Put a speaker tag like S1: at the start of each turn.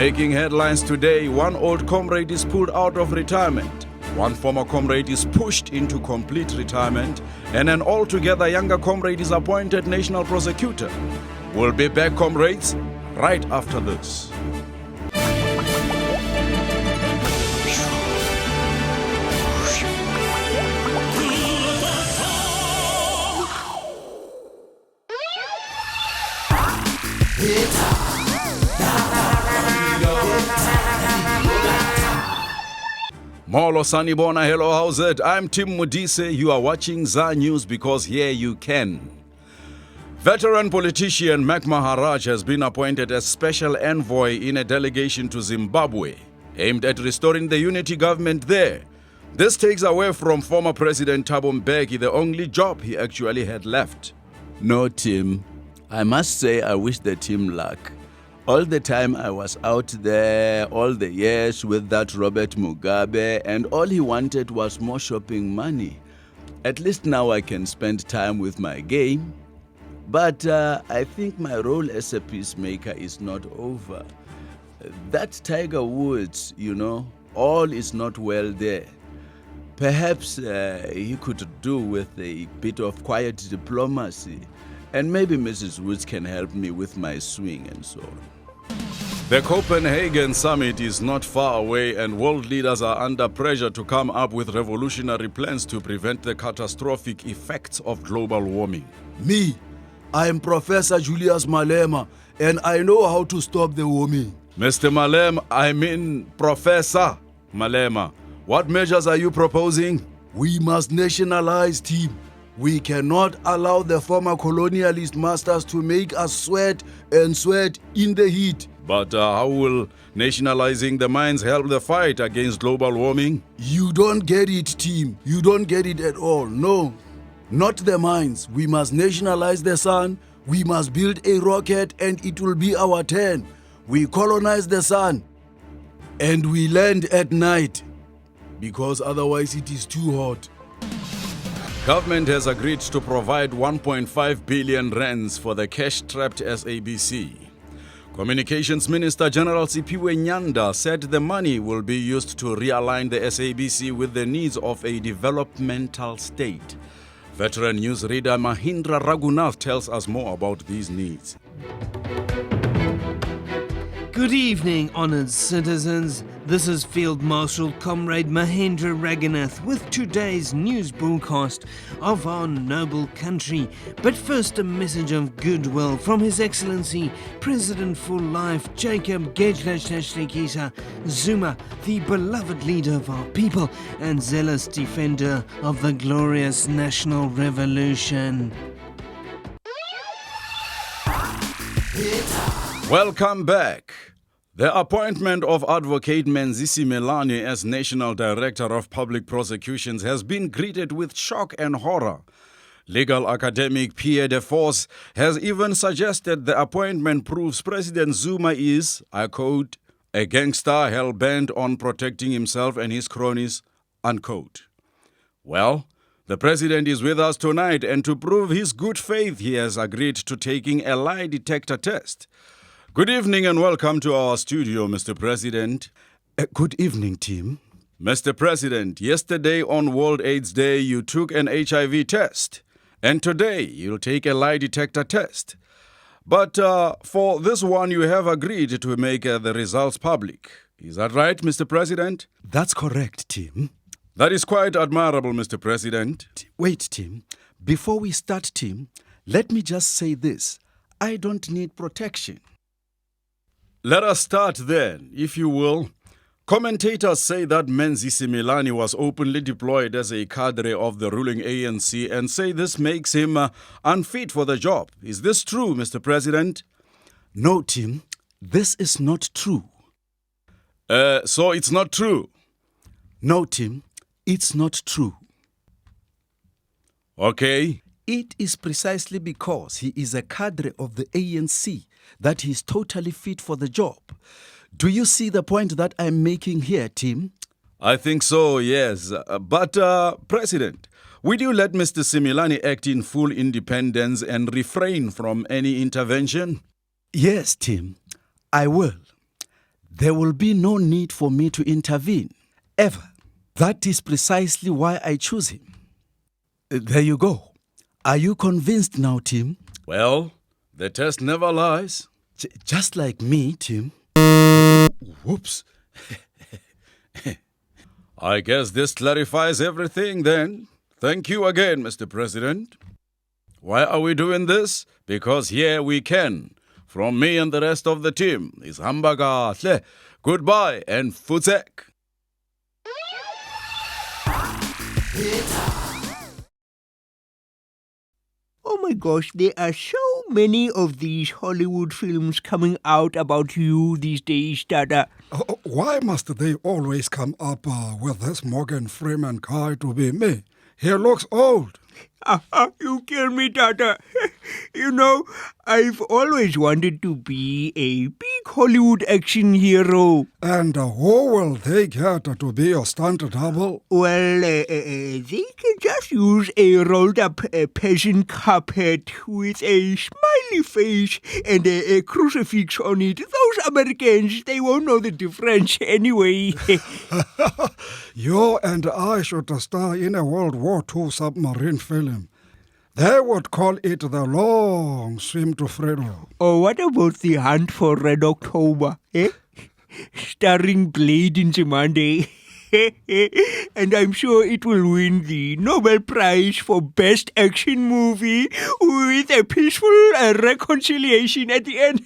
S1: Making headlines today, one old comrade is pulled out of retirement, one former comrade is pushed into complete retirement, and an altogether younger comrade is appointed national prosecutor. We'll be back, comrades, right after this. Molo Sanibona, hello, how's it? I'm Tim Modise. You are watching ZA News because here you can. Veteran politician Mac Maharaj has been appointed as special envoy in a delegation to Zimbabwe, aimed at restoring the unity government there. This takes away from former President Thabo Mbeki the only job he actually had left.
S2: No, Tim. I must say I wish the team luck. All the time I was out there, all the years with that Robert Mugabe, and all he wanted was more shopping money. At least now I can spend time with my game. But I think my role as a peacemaker is not over. That Tiger Woods, all is not well there. Perhaps he could do with a bit of quiet diplomacy. And maybe Mrs. Woods can help me with my swing and so on.
S1: The Copenhagen summit is not far away, and world leaders are under pressure to come up with revolutionary plans to prevent the catastrophic effects of global warming.
S3: Me, I am Professor Julius Malema, and I know how to stop the warming.
S1: Mr. Professor Malema, what measures are you proposing?
S3: We must nationalize, team. We cannot allow the former colonialist masters to make us sweat and sweat in the heat.
S1: But how will nationalizing the mines help the fight against global warming?
S3: You don't get it, team. You don't get it at all. No, not the mines. We must nationalize the sun. We must build a rocket and it will be our turn. We colonize the sun and we land at night because otherwise it is too hot.
S1: Government has agreed to provide 1.5 billion rands for the cash-strapped SABC. Communications Minister General Siphiwe Nyanda said the money will be used to realign the SABC with the needs of a developmental state. Veteran newsreader Mahindra Raghunath tells us more about these needs.
S4: Good evening, honoured citizens. This is Field Marshal Comrade Mahendra Raghunath with today's news broadcast of our noble country. But first, a message of goodwill from His Excellency President for Life Jacob Gedleyihlekisa Zuma, the beloved leader of our people and zealous defender of the glorious national revolution.
S1: Welcome back. The appointment of Advocate Menzisi Melane as National Director of Public Prosecutions has been greeted with shock and horror. Legal academic Pierre de Vos has even suggested the appointment proves President Zuma is, I quote, a gangster hell-bent on protecting himself and his cronies, unquote. Well, the president is with us tonight, and to prove his good faith, he has agreed to taking a lie detector test. Good evening and welcome to our studio, Mr. President.
S3: Good evening, team.
S1: Mr. President, yesterday on World AIDS Day, you took an HIV test. And today, you'll take a lie detector test. But for this one, you have agreed to make the results public. Is that right, Mr. President?
S3: That's correct, Tim.
S1: That is quite admirable, Mr. President.
S3: Wait, Tim. Before we start, Tim, let me just say this. I don't need protection.
S1: Let us start then, if you will. Commentators say that Menzisi Melane was openly deployed as a cadre of the ruling ANC and say this makes him unfit for the job. Is this true, Mr. President?
S3: No, Tim. This is not true.
S1: So it's not true?
S3: No, Tim. It's not true.
S1: Okay.
S3: It is precisely because he is a cadre of the ANC that he's totally fit for the job. Do you see the point that I'm making here, Tim?
S1: I think so, yes. But, President, would you let Mr. Simelane act in full independence and refrain from any intervention?
S3: Yes, Tim, I will.
S2: there will be no need for me to intervene. Ever. That is precisely why I choose him. There you go. Are you convinced now, Tim?
S1: Well, the test never lies.
S2: Just like me, Tim.
S1: Whoops. I guess this clarifies everything then. Thank you again, Mr. President. Why are we doing this? Because here we can. From me and the rest of the team is Hambagahle. Goodbye and futsek.
S5: Oh my gosh, there are so many of these Hollywood films coming out about you these days, Dada.
S6: Why must they always come up with this Morgan Freeman guy to be me? He looks old.
S5: You kill me, Dada. You know, I've always wanted to be a big Hollywood action hero.
S6: And who will they get to be your stunt double?
S5: Well, they can just use a rolled-up peasant carpet with a smiley face and a crucifix on it. Those Americans, they won't know the difference anyway.
S6: You and I should star in a World War II submarine film. They would call it The Long Swim to Freedom.
S5: Or what about The Hunt for Red October? Starring Blade Nzimande. And I'm sure it will win the Nobel Prize for Best Action Movie with a peaceful reconciliation at the end.